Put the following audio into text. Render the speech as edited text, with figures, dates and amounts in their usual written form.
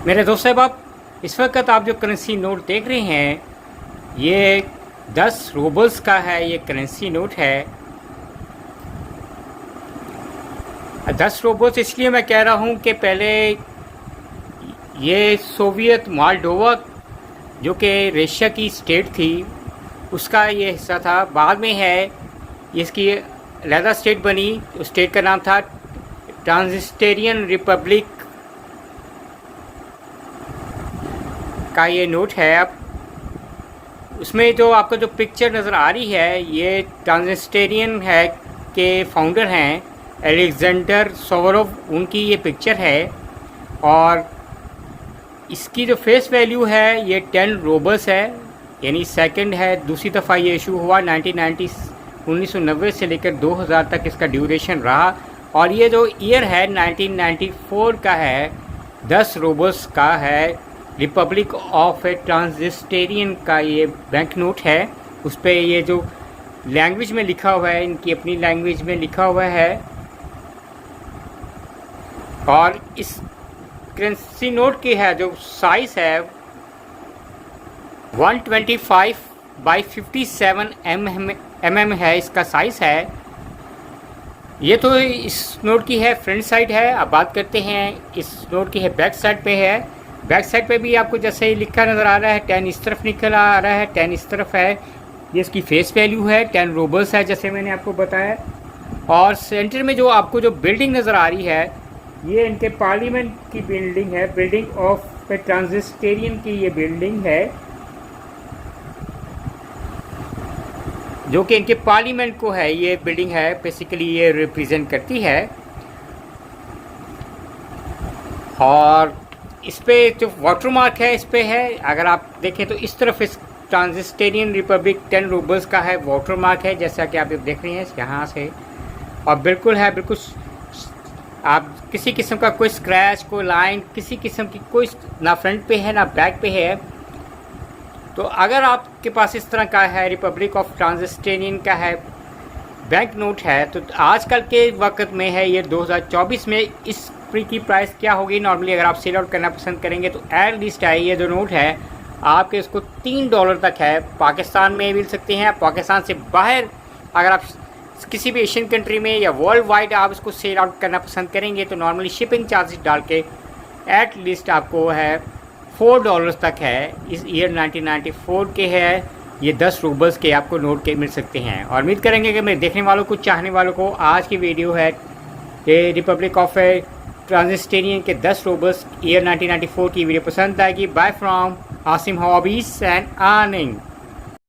मेरे दोस्त साहब, इस वक्त आप जो करेंसी नोट देख रहे हैं ये 10 रूबल्स का है। ये करेंसी नोट है 10 रूबल्स। इसलिए मैं कह रहा हूँ कि पहले ये सोवियत मोल्डोवा जो कि रशिया की स्टेट थी उसका ये हिस्सा था। बाद में है इसकी अलहदा स्टेट बनी। उस स्टेट का नाम था ट्रांसनिस्टेरियन रिपब्लिक का ये नोट है। अब उसमें जो आपको जो पिक्चर नज़र आ रही है ये ट्रांसनिस्टेरियन है के फाउंडर हैं अलेक्जेंडर सोवरोव, उनकी ये पिक्चर है। और इसकी जो फेस वैल्यू है ये 10 रूबल्स है, यानी सेकंड है। दूसरी दफ़ा ये इशू हुआ 1990 से लेकर 2000 तक इसका ड्यूरेशन रहा। और ये जो ईयर है 1994 का है, 10 रूबल्स का है। रिपब्लिक ऑफ ए ट्रांसनिस्टेरियन का ये बैंक नोट है। उस पर ये जो लैंग्वेज में लिखा हुआ है, इनकी अपनी लैंग्वेज में लिखा हुआ है। और इस करेंसी नोट की है जो साइज़ है 125 बाई 57 mm है, इसका साइज़ है। ये तो इस नोट की है फ्रंट साइड है। अब बात करते हैं इस नोट की है बैक साइड पे है। बैक साइड पे भी आपको जैसे ही लिखा नज़र आ रहा है 10 इस तरफ निकल आ रहा है, 10 इस तरफ है। ये इसकी फेस वैल्यू है 10 रूबल्स है जैसे मैंने आपको बताया। और सेंटर में जो आपको जो बिल्डिंग नज़र आ रही है ये इनके पार्लियामेंट की बिल्डिंग है, बिल्डिंग ऑफ ए ट्रांसनिस्टेरियन की ये बिल्डिंग है जो कि इनके पार्लियामेंट को है। ये बिल्डिंग है बेसिकली ये रिप्रेजेंट करती है। और इस पे जो वाटर मार्क है इस पे है, अगर आप देखें तो इस तरफ इस ट्रांसनिस्टेरियन रिपब्लिक 10 रूबल्स का है वाटर मार्क है, जैसा कि आप देख रहे हैं यहाँ से। और बिल्कुल है, बिल्कुल आप किसी किस्म का कोई स्क्रैच, कोई लाइन, किसी किस्म की कोई ना फ्रंट पे है ना बैक पे है। तो अगर आपके पास इस तरह का है रिपब्लिक ऑफ ट्रांसनिस्टेरियन का है बैंक नोट है तो आजकल के वक्त में है ये 2024 में इस की प्राइस क्या होगी। नॉर्मली अगर आप सेल आउट करना पसंद करेंगे तो एट लीस्ट है ये जो नोट है आपके इसको $3 तक है। पाकिस्तान में मिल सकते हैं। पाकिस्तान से बाहर अगर आप किसी भी एशियन कंट्री में या वर्ल्ड वाइड आप इसको सेल आउट करना पसंद करेंगे तो नॉर्मली शिपिंग चार्जेस डाल के एट लीस्ट आपको है $4 तक है। इस ईयर 1994 के है ये 10 रूबल्स के आपको नोट के मिल सकते हैं। और उम्मीद करेंगे कि मेरे देखने वालों को, चाहने वालों को आज की वीडियो है ये रिपब्लिक ऑफ ए ट्रांसनिस्टेरियन के 10 रूबल्स ईयर 1994 की वीडियो पसंद आएगी। Bye from Asim hobbies and earning.